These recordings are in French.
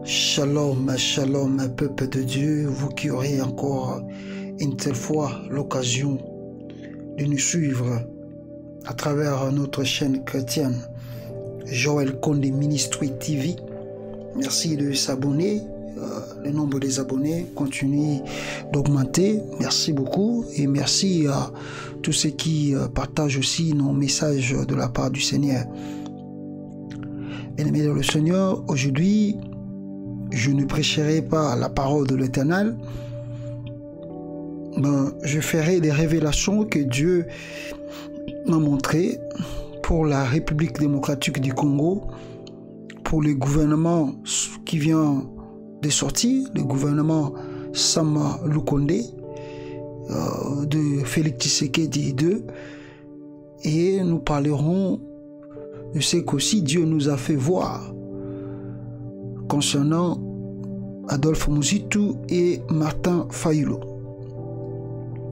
Shalom, shalom, peuple de Dieu, vous qui aurez encore une telle fois l'occasion de nous suivre à travers notre chaîne chrétienne Joël Kondé Ministry TV. Merci de s'abonner. Le nombre des abonnés continue d'augmenter. Merci beaucoup et merci à tous ceux qui partagent aussi nos messages de la part du Seigneur. Bien-aimés dans le Seigneur, aujourd'hui, je ne prêcherai pas la parole de l'Éternel, mais je ferai des révélations que Dieu m'a montrées pour la République démocratique du Congo, pour le gouvernement qui vient de sortir, le gouvernement Sama Lukonde, de Félix Tshisekedi II, et nous parlerons de ce qu'aussi Dieu nous a fait voir concernant Adolphe Mouzitou et Martin Fayulu.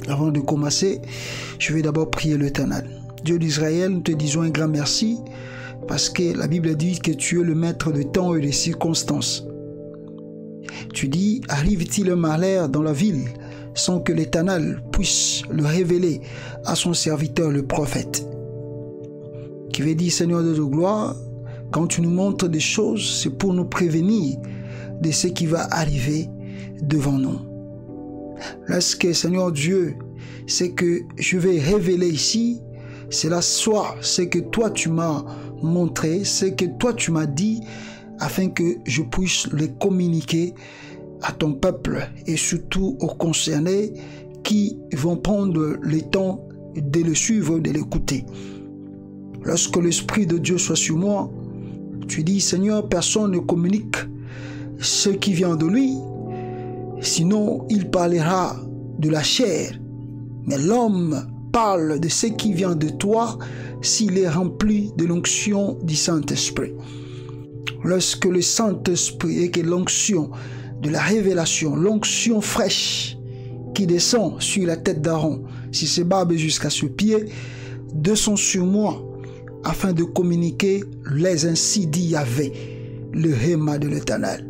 Avant de commencer, je vais d'abord prier l'Éternel. Dieu d'Israël, nous te disons un grand merci parce que la Bible dit que tu es le maître de temps et des circonstances. Tu dis, arrive-t-il un malheur dans la ville sans que l'Éternel puisse le révéler à son serviteur le prophète? Qui veut dire, Seigneur de gloire, quand tu nous montres des choses, c'est pour nous prévenir de ce qui va arriver devant nous. Lorsque, Seigneur Dieu, c'est que je vais révéler ici, cela soit ce que toi tu m'as montré, ce que toi tu m'as dit, afin que je puisse les communiquer à ton peuple et surtout aux concernés qui vont prendre le temps de le suivre, de l'écouter. Lorsque l'Esprit de Dieu soit sur moi, tu dis, Seigneur, personne ne communique ce qui vient de lui, sinon il parlera de la chair. Mais l'homme parle de ce qui vient de toi s'il est rempli de l'onction du Saint-Esprit. Lorsque le Saint-Esprit et que l'onction de la révélation, l'onction fraîche qui descend sur la tête d'Aaron, si c'est barbe jusqu'à ce pied, descend sur moi, afin de communiquer les ainsi dit Yahvé, le Héma de l'Éternel.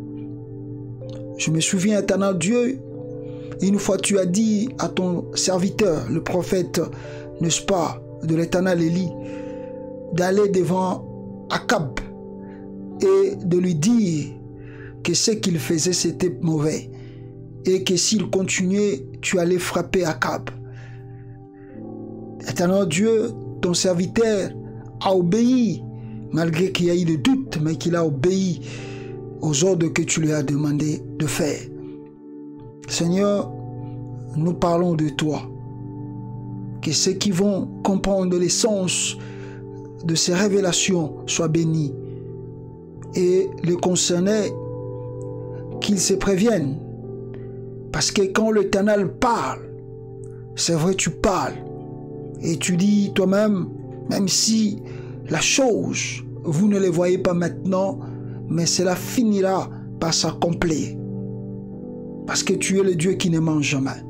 Je me souviens, Éternel Dieu, une fois tu as dit à ton serviteur, le prophète, n'est-ce pas, de l'Éternel Élie, d'aller devant Akab et de lui dire que ce qu'il faisait c'était mauvais et que s'il continuait, tu allais frapper Akab. Éternel Dieu, ton serviteur a obéi, malgré qu'il y a eu des doutes, mais qu'il a obéi aux ordres que tu lui as demandé de faire. Seigneur, nous parlons de toi. Que ceux qui vont comprendre l'essence de ces révélations soient bénis. Et les concernés, qu'ils se préviennent. Parce que quand l'Éternel parle, c'est vrai, tu parles. Et tu dis toi-même, même si la chose, vous ne les voyez pas maintenant, mais cela finira par s'accomplir. Parce que tu es le Dieu qui ne ment jamais.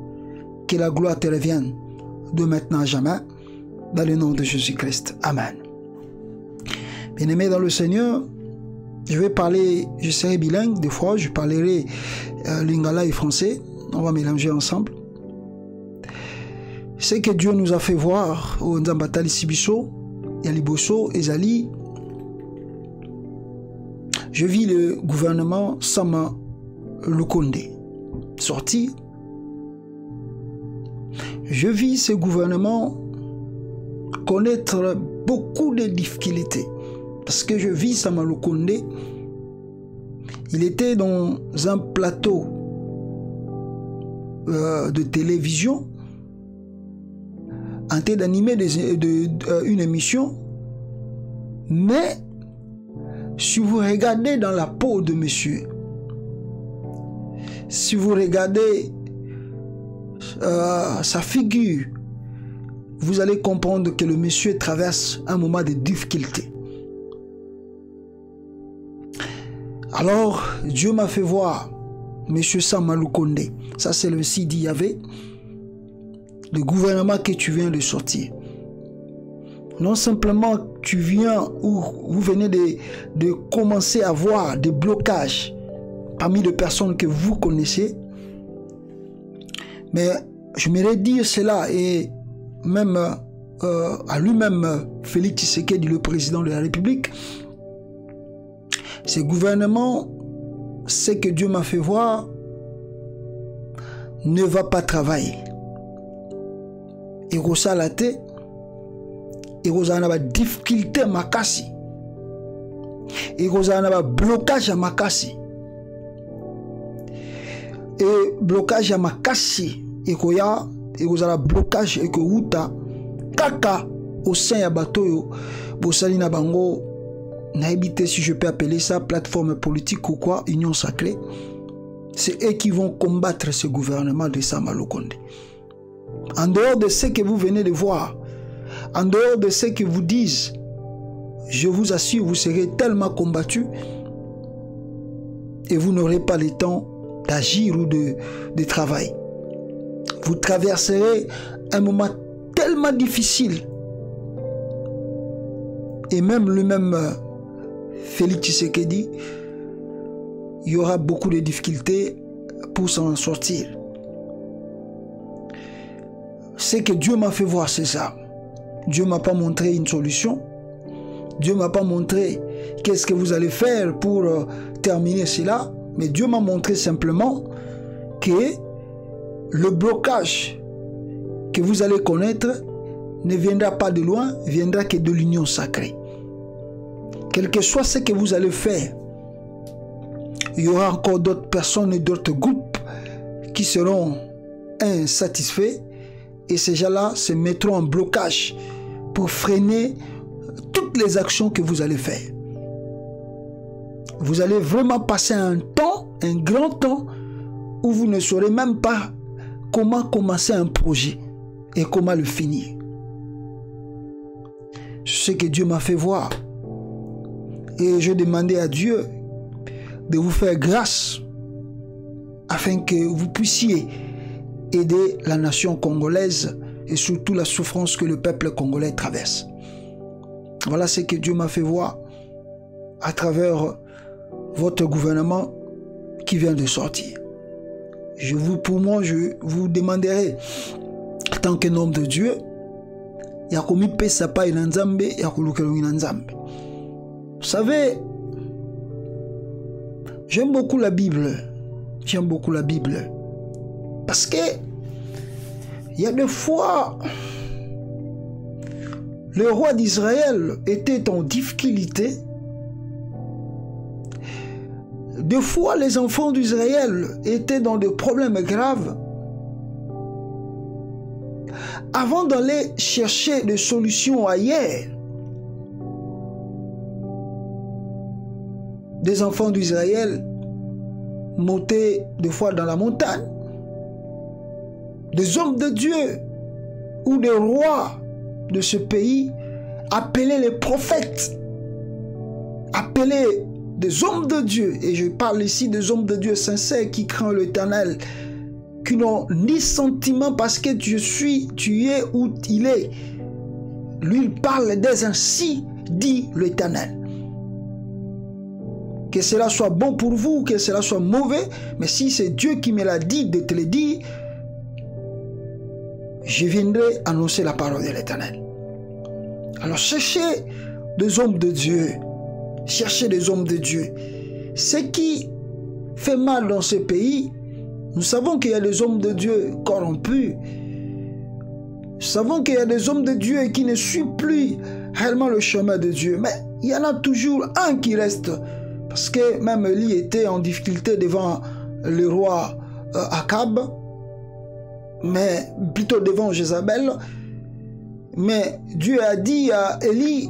Que la gloire te revienne de maintenant à jamais, dans le nom de Jésus-Christ. Amen. Bien-aimés dans le Seigneur, je vais parler, je serai bilingue, des fois je parlerai lingala et français, on va mélanger ensemble. Ce que Dieu nous a fait voir au Nzambatali Sibiso, Yaliboso, Ezali, je vis le gouvernement Sama Lukonde sorti. Je vis ce gouvernement connaître beaucoup de difficultés. Parce que je vis Sama Lukonde, il était dans un plateau de télévision en train d'animer une émission, mais si vous regardez dans la peau de monsieur, si vous regardez sa figure, vous allez comprendre que le monsieur traverse un moment de difficulté. Alors, Dieu m'a fait voir monsieur Sama Lukonde. Ça, c'est le Sidi Yahvé, le gouvernement que tu viens de sortir. Non simplement tu viens ou vous venez de commencer à voir des blocages parmi les personnes que vous connaissez. Mais j'aimerais dire cela, et même à lui-même, Félix Tshisekedi, le président de la République, ce gouvernement, ce que Dieu m'a fait voir, ne va pas travailler. Et ça la té, et ça a des difficultés makasi, et ça a des blocages makasi, et blocage makasi, et ça a des blocages et que outa kaka au sein ya bateau bosali na bango na éviter, si je peux appeler ça plateforme politique ou quoi, union sacrée. C'est eux qui vont combattre ce gouvernement de Sama Lukonde. En dehors de ce que vous venez de voir, en dehors de ce que vous disent, je vous assure, vous serez tellement combattus et vous n'aurez pas le temps d'agir ou de travailler. Vous traverserez un moment tellement difficile. Et même lui-même, Félix Tshisekedi, il y aura beaucoup de difficultés pour s'en sortir. Ce que Dieu m'a fait voir, c'est ça. Dieu ne m'a pas montré une solution. Dieu ne m'a pas montré qu'est-ce que vous allez faire pour terminer cela. Mais Dieu m'a montré simplement que le blocage que vous allez connaître ne viendra pas de loin, viendra que de l'union sacrée. Quel que soit ce que vous allez faire, il y aura encore d'autres personnes et d'autres groupes qui seront insatisfaits, et ces gens-là se mettront en blocage pour freiner toutes les actions que vous allez faire. Vous allez vraiment passer un temps, un grand temps, où vous ne saurez même pas comment commencer un projet et comment le finir. Ce que Dieu m'a fait voir. Et je demandais à Dieu de vous faire grâce afin que vous puissiez aider la nation congolaise et surtout la souffrance que le peuple congolais traverse. Voilà ce que Dieu m'a fait voir à travers votre gouvernement qui vient de sortir. Pour moi, je vous demanderai, en tant qu'un homme de Dieu, vous savez, j'aime beaucoup la Bible. J'aime beaucoup la Bible. Parce que il y a des fois, le roi d'Israël était en difficulté. Des fois, les enfants d'Israël étaient dans des problèmes graves. Avant d'aller chercher des solutions ailleurs, des enfants d'Israël montaient des fois dans la montagne. Des hommes de Dieu ou des rois de ce pays appelaient les prophètes, appelaient des hommes de Dieu, et je parle ici des hommes de Dieu sincères qui craignent l'Éternel, qui n'ont ni sentiment parce que tu es où il est. Lui, il parle des ainsi dit l'Éternel. Que cela soit bon pour vous, que cela soit mauvais, mais si c'est Dieu qui me l'a dit de te le dire, je viendrai annoncer la parole de l'Éternel. Alors cherchez des hommes de Dieu. Cherchez des hommes de Dieu. Ce qui fait mal dans ce pays, nous savons qu'il y a des hommes de Dieu corrompus. Nous savons qu'il y a des hommes de Dieu qui ne suivent plus réellement le chemin de Dieu. Mais il y en a toujours un qui reste. Parce que même Élie était en difficulté devant le roi Akab, mais plutôt devant Jézabel. Mais Dieu a dit à Élie,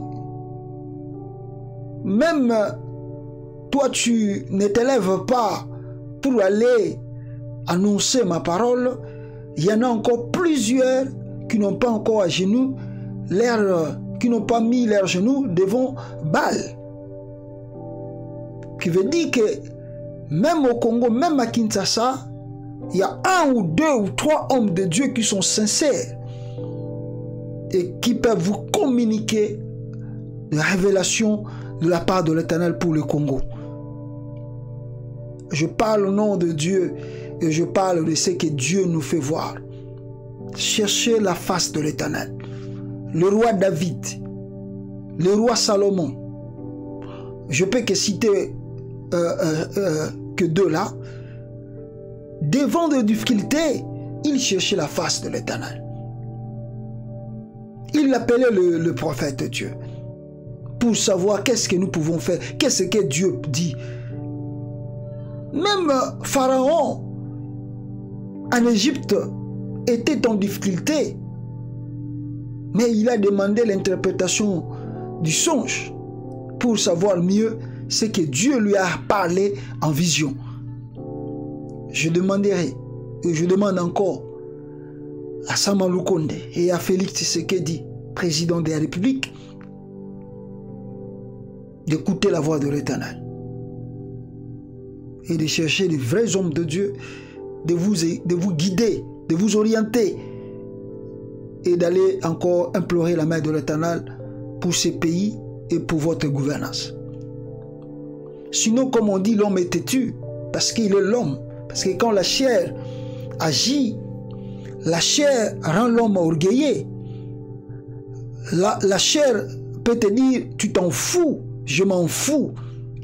même toi tu ne t'élèves pas pour aller annoncer ma parole, il y en a encore plusieurs qui n'ont pas encore à genoux, qui n'ont pas mis leurs genoux devant Baal. Qui veut dire que même au Congo, même à Kinshasa, il y a 1 ou 2 ou 3 hommes de Dieu qui sont sincères et qui peuvent vous communiquer la révélation de la part de l'Éternel pour le Congo. Je parle au nom de Dieu et je parle de ce que Dieu nous fait voir. Cherchez la face de l'Éternel. Le roi David, le roi Salomon, je peux que citer que deux là. Devant des difficultés, il cherchait la face de l'Éternel. Il appelait le prophète de Dieu pour savoir qu'est-ce que nous pouvons faire, qu'est-ce que Dieu dit. Même Pharaon en Égypte était en difficulté, mais il a demandé l'interprétation du songe pour savoir mieux ce que Dieu lui a parlé en vision. Je demanderai, et je demande encore à Sama Lukonde et à Félix Tshisekedi, président de la République, d'écouter la voix de l'Éternel et de chercher les vrais hommes de Dieu, de vous guider, de vous orienter et d'aller encore implorer la main de l'Éternel pour ces pays et pour votre gouvernance. Sinon, comme on dit, l'homme est têtu parce qu'il est l'homme. Parce que quand la chair agit, la chair rend l'homme orgueilleux. La chair peut te dire, tu t'en fous, je m'en fous.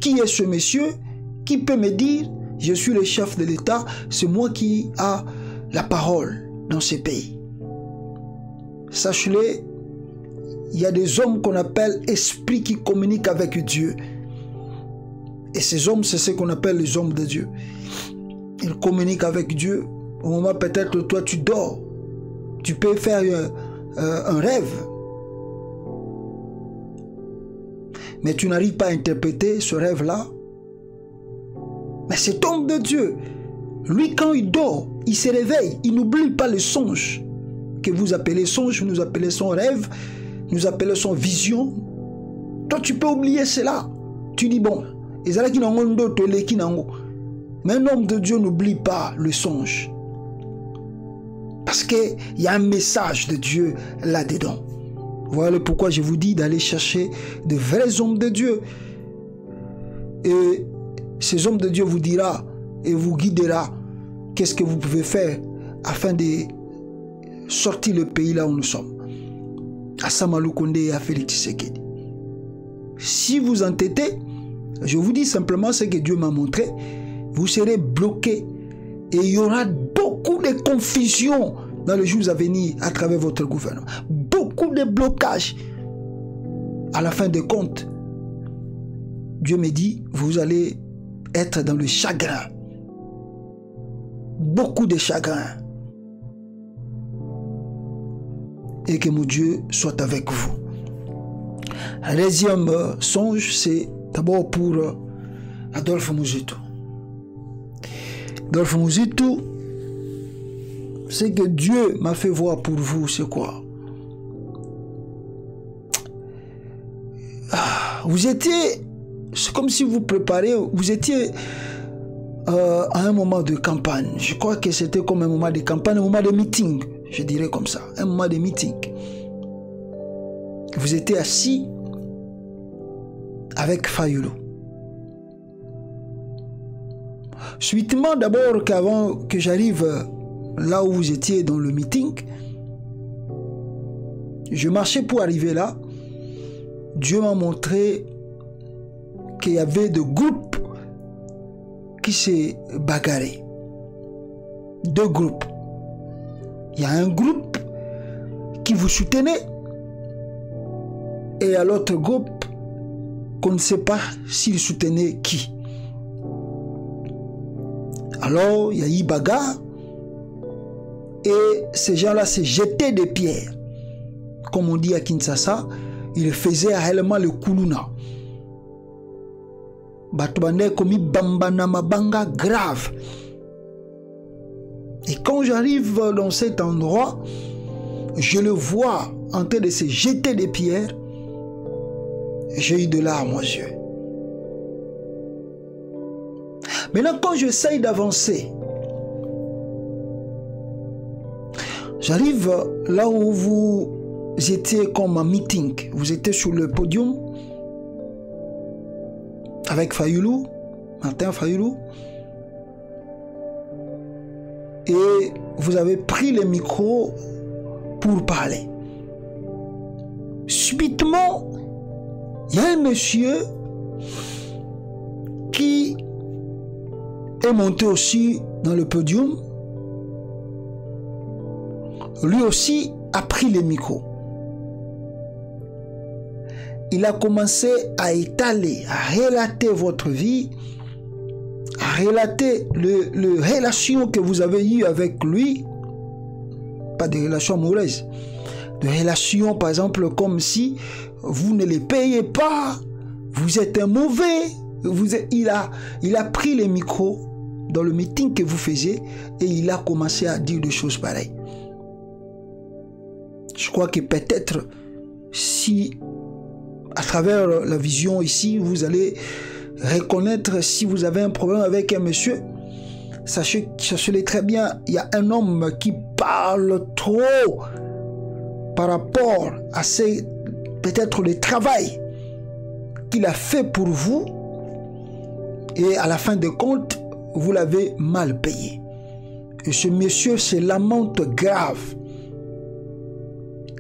Qui est ce monsieur? Qui peut me dire, je suis le chef de l'État, c'est moi qui a la parole dans ces pays. Sachez-le, il y a des hommes qu'on appelle esprits qui communiquent avec Dieu. Et ces hommes, c'est ce qu'on appelle les hommes de Dieu. Ils communiquent avec Dieu. Au moment peut-être toi tu dors, tu peux faire un rêve, mais tu n'arrives pas à interpréter ce rêve-là. Mais cet homme de Dieu, lui quand il dort, il se réveille, il n'oublie pas le songe que vous appelez songe, nous appelons son rêve, nous appelons son vision. Toi tu peux oublier cela. Tu dis bon, mais un homme de Dieu n'oublie pas le songe. Parce qu'il y a un message de Dieu là-dedans. Voilà pourquoi je vous dis d'aller chercher de vrais hommes de Dieu. Et ces hommes de Dieu vous dira et vous guidera qu'est-ce que vous pouvez faire afin de sortir le pays là où nous sommes. À Sama Lukonde et à Félix Tshisekedi. Si vous entêtez, je vous dis simplement ce que Dieu m'a montré. Vous serez bloqués et il y aura beaucoup de confusion dans les jours à venir à travers votre gouvernement. Beaucoup de blocages. À la fin des comptes, Dieu me dit, vous allez être dans le chagrin. Beaucoup de chagrin. Et que mon Dieu soit avec vous. Un deuxième songe, c'est d'abord pour Adolphe Muzitu. Adolphe Muzitu, ce que Dieu m'a fait voir pour vous, c'est quoi? Vous étiez, c'est comme si vous préparez, vous étiez à un moment de campagne. Je crois que c'était comme un moment de campagne, un moment de meeting, je dirais comme ça, un moment de meeting. Vous étiez assis avec Fayulu. Suitement, d'abord, qu'avant que j'arrive là où vous étiez dans le meeting, je marchais pour arriver là. Dieu m'a montré qu'il y avait des groupes qui se bagarraient. Deux groupes. Il y a un groupe qui vous soutenait et il y a l'autre groupe qu'on ne sait pas s'il soutenait qui. Alors, il y a eu bagarre et ces gens-là se jetaient des pierres. Comme on dit à Kinshasa, ils faisaient réellement le kuluna. Batubande komi bambana mabanga grave. Et quand j'arrive dans cet endroit, je le vois en train de se jeter des pierres. J'ai eu de larmes aux yeux. Maintenant, quand j'essaye d'avancer, j'arrive là où vous étiez comme un meeting. Vous étiez sur le podium avec Fayulu, Martin Fayulu. et vous avez pris le micro pour parler. Subitement, il y a un monsieur qui est monté aussi dans le podium. Lui aussi a pris le micro. Il a commencé à étaler, à relater votre vie, à relater les relations que vous avez eues avec lui, pas des relations amoureuses, des relations par exemple comme si vous ne les payez pas, vous êtes un mauvais, il a pris le micro dans le meeting que vous faisiez et il a commencé à dire des choses pareilles. Je crois que peut-être si à travers la vision ici, vous allez reconnaître si vous avez un problème avec un monsieur. Sachez-le très bien, il y a un homme qui parle trop par rapport à peut-être le travail qu'il a fait pour vous et à la fin de compte, vous l'avez mal payé. Et ce monsieur se lamente grave.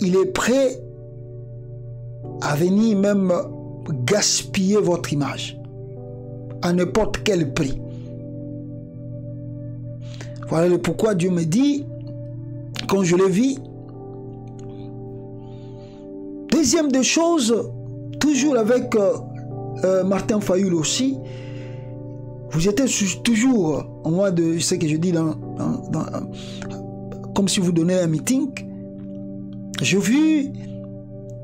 Il est prêt à venir même gaspiller votre image à n'importe quel prix. Voilà le pourquoi Dieu me dit, quand je le vis. Deuxième des choses, toujours avec Martin Fayulu aussi, vous étiez toujours en moi de ce que je dis comme si vous donnez un meeting. J'ai vu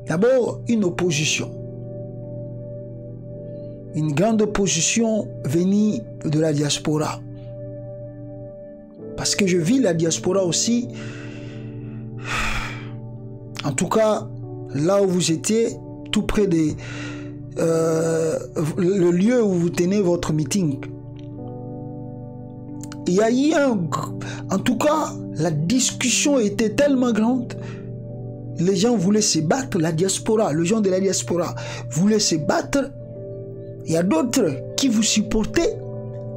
d'abord une opposition. Une grande opposition venue de la diaspora. Parce que je vis la diaspora aussi. En tout cas, là où vous étiez, tout près de le lieu où vous tenez votre meeting. Il y a eu en tout cas, la discussion était tellement grande. Les gens voulaient se battre, la diaspora, les gens de la diaspora voulaient se battre. Il y a d'autres qui vous supportaient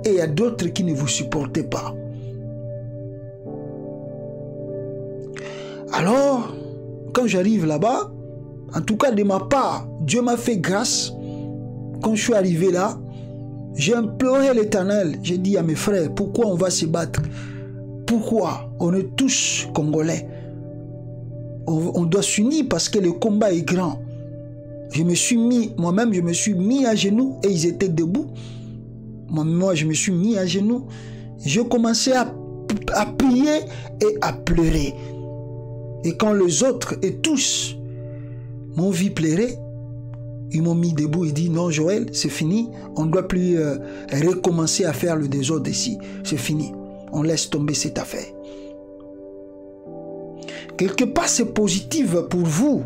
et il y a d'autres qui ne vous supportaient pas. Alors, quand j'arrive là-bas, en tout cas de ma part, Dieu m'a fait grâce. Quand je suis arrivé là, j'ai imploré l'Éternel. J'ai dit à mes frères, pourquoi on va se battre? Pourquoi? On est tous Congolais. On doit s'unir parce que le combat est grand. Moi-même, je me suis mis à genoux et ils étaient debout. Moi, je me suis mis à genoux. J'ai commencé à prier et à pleurer. Et quand les autres et tous m'ont vu pleurer, ils m'ont mis debout et dit non Joël, c'est fini. On ne doit plus recommencer à faire le désordre ici. C'est fini. On laisse tomber cette affaire. Quelque part, c'est positif pour vous.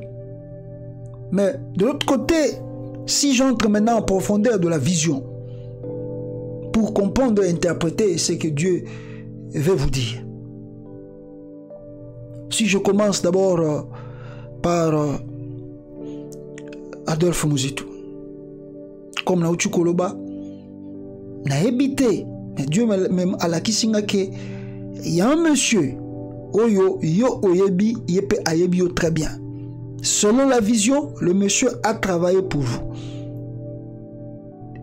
Mais de l'autre côté, si j'entre maintenant en profondeur de la vision, pour comprendre et interpréter ce que Dieu veut vous dire. Si je commence d'abord par Adolphe Muzitu, comme Naouchu Koloba, n'a habité, mais Dieu même à la kisinga que il y a un monsieur, Oyo, yo oyebi, yepe ayebi très bien. Selon la vision, le monsieur a travaillé pour vous.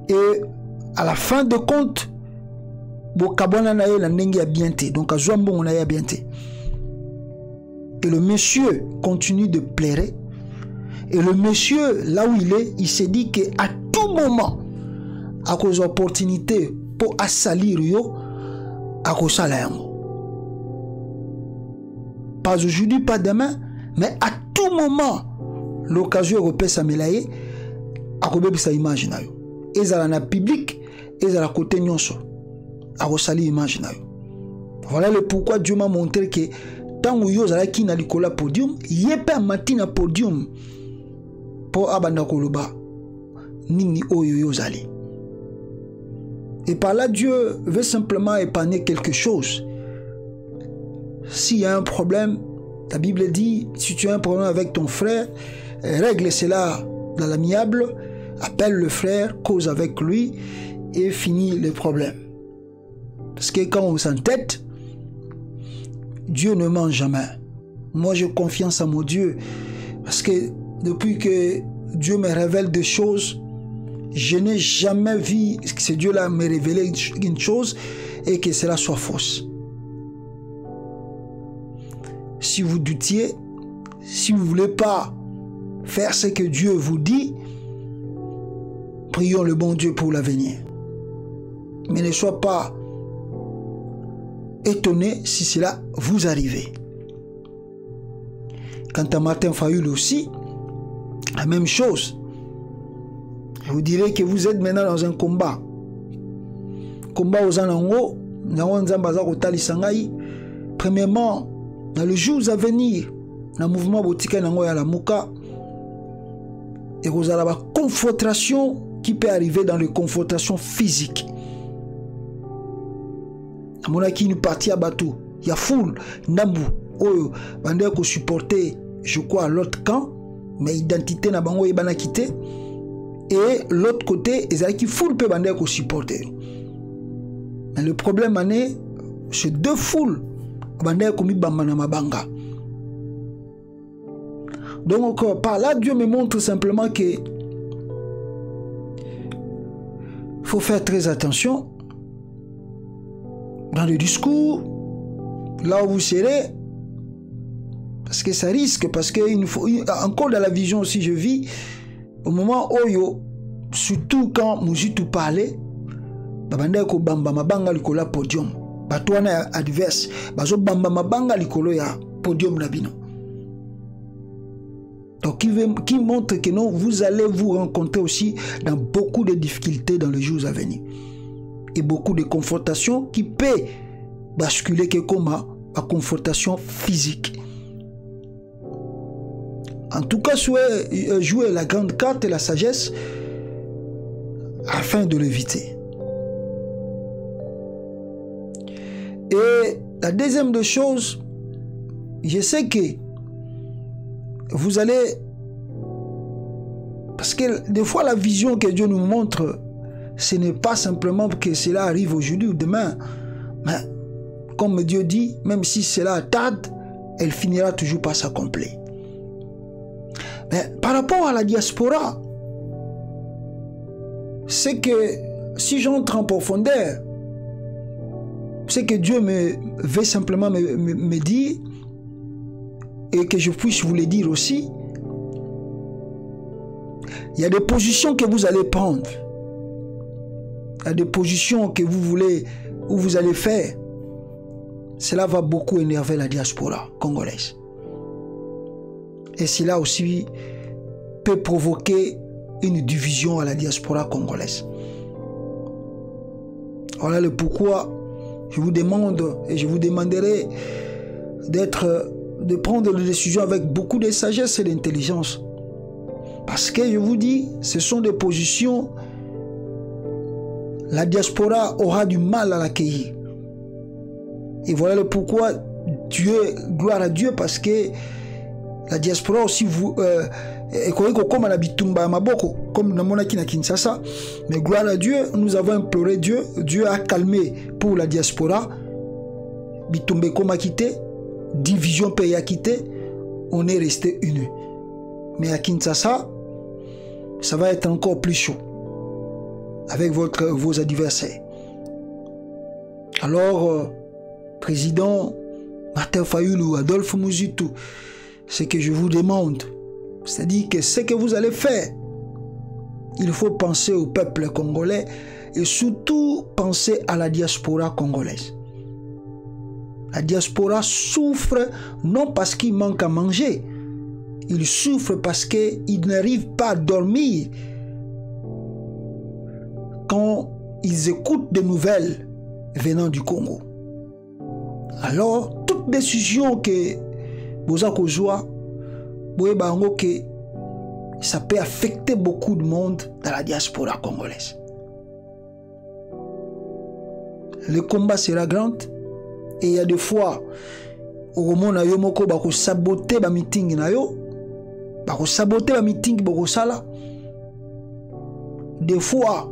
Et à la fin de compte, Bokabona nae la ndenge a bien été. Donc à Zouambo on a bien été. Et le monsieur continue de pleurer. Et le monsieur, là où il est, il s'est dit qu'à tout moment, à cause d'opportunité pour assalir yo, à cause de ça, pas aujourd'hui, pas demain, mais à tout moment, l'occasion européenne s'améliorer, à cause de sa image. Et ça na public, et ça la côté nyonso, à cause de l'image. Voilà le pourquoi Dieu m'a montré que tant que yo zala ki na likola podium, yepe matina podium pour abanda koloba nini oyo yo zali. Et par là Dieu veut simplement épargner quelque chose. S'il y a un problème, la Bible dit, si tu as un problème avec ton frère, règle cela dans l'amiable, appelle le frère, cause avec lui et finis le problème. Parce que quand on s'entête, Dieu ne ment jamais. Moi, j'ai confiance en mon Dieu. Parce que depuis que Dieu me révèle des choses, je n'ai jamais vu que ce Dieu-là me révélé une chose et que cela soit fausse. Si vous doutiez, si vous ne voulez pas faire ce que Dieu vous dit, prions le bon Dieu pour l'avenir. Mais ne soyez pas étonné si cela vous arrive. Quant à Martin Fayulu aussi, la même chose. Je vous dirais que vous êtes maintenant dans un combat. Combat aux anango, premièrement, dans les jours à venir, dans le mouvement Botika Nango ya la Mouka, et vous avez la confrontation qui peut arriver dans les confrontations physiques. À mon avis, une partie à bateau, il y a foule, Nambu, Oyo, Bandé ko supporter, je crois, à l'autre camp, mais identité n'a bango yebana quitté. Et l'autre côté, ils ont qui foule peut bander qu'on supporter. Mais le problème est, c'est deux foules bander comme bambana mabanga. Donc par là, Dieu me montre simplement que faut faire très attention dans le discours, là où vous serez, parce que ça risque, parce que encore dans la vision aussi je vis. Au moment où, surtout quand Mujitu parlait, babanda ko bamba mabanga likolo ya podium. Bato wana adverse, bazo bamba mabanga likolo ya podium na bino. Donc qui montre que non, vous allez vous rencontrer aussi dans beaucoup de difficultés dans les jours à venir. Et beaucoup de confrontations qui peuvent basculer que comme la confrontation physique. En tout cas, jouer la grande carte et la sagesse afin de l'éviter. Et la deuxième des choses, je sais que vous allez... Parce que des fois, la vision que Dieu nous montre, ce n'est pas simplement que cela arrive aujourd'hui ou demain. Mais comme Dieu dit, même si cela tarde, elle finira toujours par s'accomplir. Mais par rapport à la diaspora, c'est que si j'entre en profondeur, c'est que Dieu veut simplement me dire, et que je puisse vous le dire aussi, il y a des positions que vous allez prendre, il y a des positions que vous voulez, ou vous allez faire, cela va beaucoup énerver la diaspora congolaise. Et cela aussi peut provoquer une division à la diaspora congolaise. Voilà le pourquoi je vous demande et je vous demanderai de prendre des décisions avec beaucoup de sagesse et d'intelligence. Parce que je vous dis, ce sont des positions, la diaspora aura du mal à l'accueillir. Et voilà le pourquoi gloire à Dieu, parce que la diaspora aussi, comme na Kinshasa, mais gloire à Dieu, nous avons imploré Dieu, Dieu a calmé pour la diaspora, Bitumbe Koma quitté, division pays a quitté, on est resté unis. Mais à Kinshasa, ça va être encore plus chaud avec vos adversaires. Alors, président Martin Fayulu, Adolphe Mujitu, ce que je vous demande, c'est-à-dire que ce que vous allez faire, il faut penser au peuple congolais et surtout penser à la diaspora congolaise. La diaspora souffre non parce qu'il manque à manger, il souffre parce qu'il n'arrive pas à dormir quand ils écoutent des nouvelles venant du Congo. Alors, toute décision que vous avez joie, ça peut affecter beaucoup de monde dans la diaspora congolaise. Le combat sera grand et il y a des fois au monde yo moko ba ko saboter ba meeting na yo, ba ko saboter ba meeting boko sala. Des fois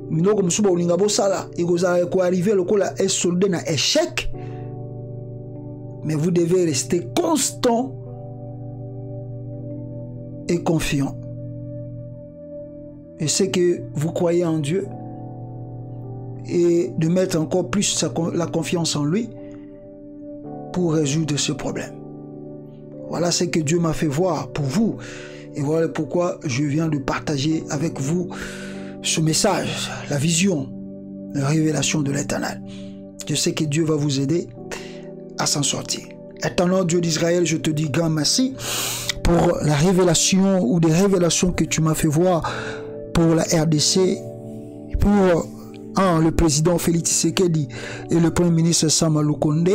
minoko musuba ulinga bo sala, il ko arriver lokola un soldat na échec. Mais vous devez rester constant et confiant. Je sais que vous croyez en Dieu et de mettre encore plus la confiance en lui pour résoudre ce problème. Voilà ce que Dieu m'a fait voir pour vous. Et voilà pourquoi je viens de partager avec vous ce message, la vision, la révélation de l'Éternel. Je sais que Dieu va vous aider à s'en sortir. Éternel Dieu d'Israël, je te dis grand merci pour la révélation ou des révélations que tu m'as fait voir pour la RDC, pour le président Félix Tshisekedi et le premier ministre Sama Lukonde.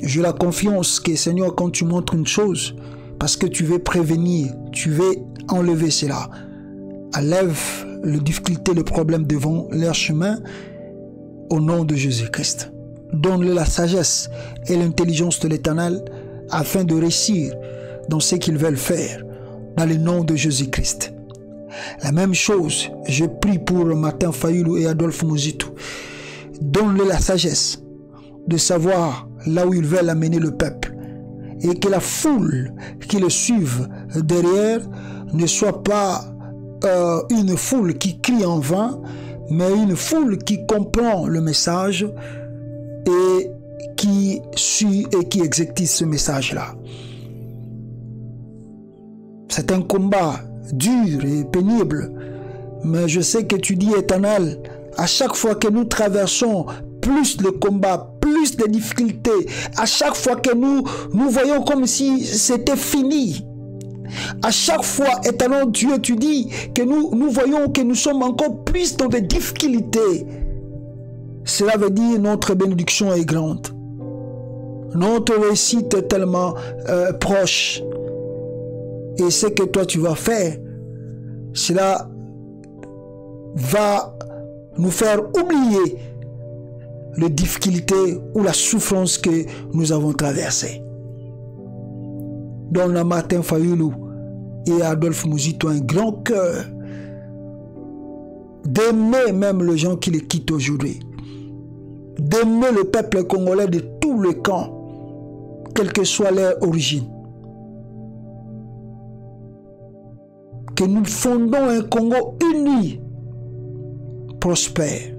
J'ai la confiance que Seigneur, quand tu montres une chose, parce que tu veux prévenir, tu veux enlever cela, enlève les difficultés, les problèmes devant leur chemin au nom de Jésus-Christ. Donne-le la sagesse et l'intelligence de l'Éternel afin de réussir dans ce qu'ils veulent faire dans le nom de Jésus-Christ. La même chose, je prie pour Martin Fayulu et Adolphe Muzitu. Donne-le la sagesse de savoir là où ils veulent amener le peuple et que la foule qui le suive derrière ne soit pas une foule qui crie en vain, mais une foule qui comprend le message et qui suit et qui exécute ce message-là. C'est un combat dur et pénible, mais je sais que tu dis, Éternel, à chaque fois que nous traversons plus de combats, plus de difficultés, à chaque fois que nous voyons comme si c'était fini, à chaque fois, Éternel Dieu, tu dis que nous voyons que nous sommes encore plus dans des difficultés. Cela veut dire notre bénédiction est grande. Notre réussite est tellement proche. Et ce que toi tu vas faire, cela va nous faire oublier les difficultés ou la souffrance que nous avons traversée. Donne à Martin Fayulu et à Adolphe Muzitu un grand cœur d'aimer même les gens qui les quittent aujourd'hui, d'aimer le peuple congolais de tous les camps, quelle que soit leur origine. Que nous fondons un Congo uni, prospère,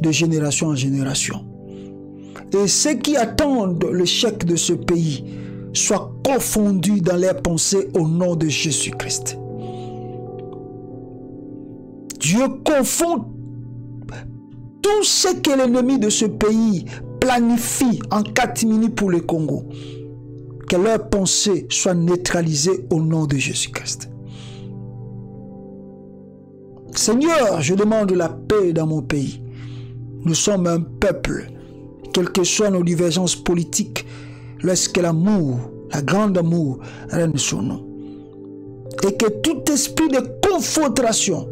de génération en génération. Et ceux qui attendent le chèque de ce pays soient confondus dans leurs pensées au nom de Jésus-Christ. Dieu confond tout ce que l'ennemi de ce pays planifie en 4 minutes pour le Congo. Que leurs pensées soient neutralisées au nom de Jésus-Christ. Seigneur, je demande la paix dans mon pays. Nous sommes un peuple, quelles que soient nos divergences politiques, lorsque l'amour, la grande amour, règne sur nous. Et que tout esprit de confrontation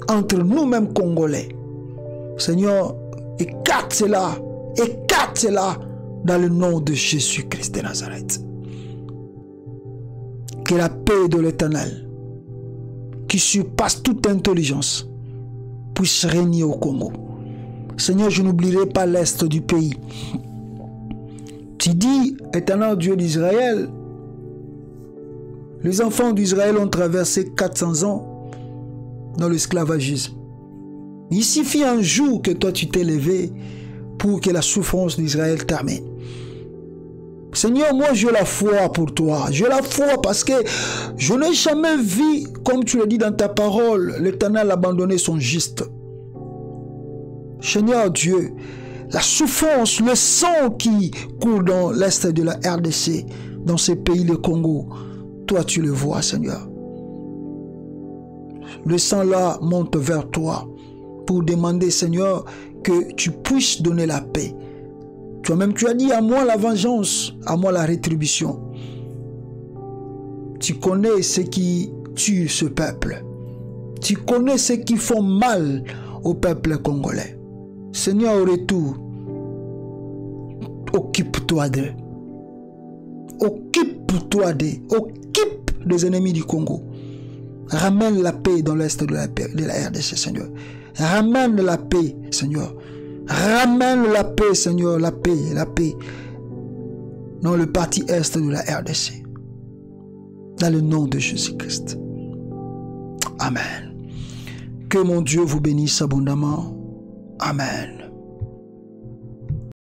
entre nous-mêmes Congolais, Seigneur, écarte cela dans le nom de Jésus-Christ de Nazareth. Que la paix de l'Éternel, qui surpasse toute intelligence, puisse régner au Congo. Seigneur, je n'oublierai pas l'est du pays. Tu dis, Éternel Dieu d'Israël, les enfants d'Israël ont traversé 400 ans dans l'esclavagisme. Il suffit un jour que toi tu t'es levé pour que la souffrance d'Israël termine. Seigneur, moi j'ai la foi pour toi. J'ai la foi parce que je n'ai jamais vu, comme tu le dis dans ta parole, l'Éternel abandonner son juste. Seigneur Dieu, la souffrance, le sang qui coule dans l'est de la RDC, dans ces pays, le Congo, toi tu le vois, Seigneur. Le sang là monte vers toi pour demander, Seigneur, que tu puisses donner la paix. Toi-même, tu as dit, à moi la vengeance, à moi la rétribution. Tu connais ceux qui tuent ce peuple. Tu connais ceux qui font mal au peuple congolais. Seigneur, au retour, occupe-toi d'eux. Occupe-toi d'eux. Occupe des ennemis du Congo. Ramène la paix dans l'est de la RDC, Seigneur. Ramène la paix, Seigneur, Ramène la paix, Seigneur, la paix dans le parti est de la RDC. Dans le nom de Jésus-Christ. Amen. Que mon Dieu vous bénisse abondamment. Amen.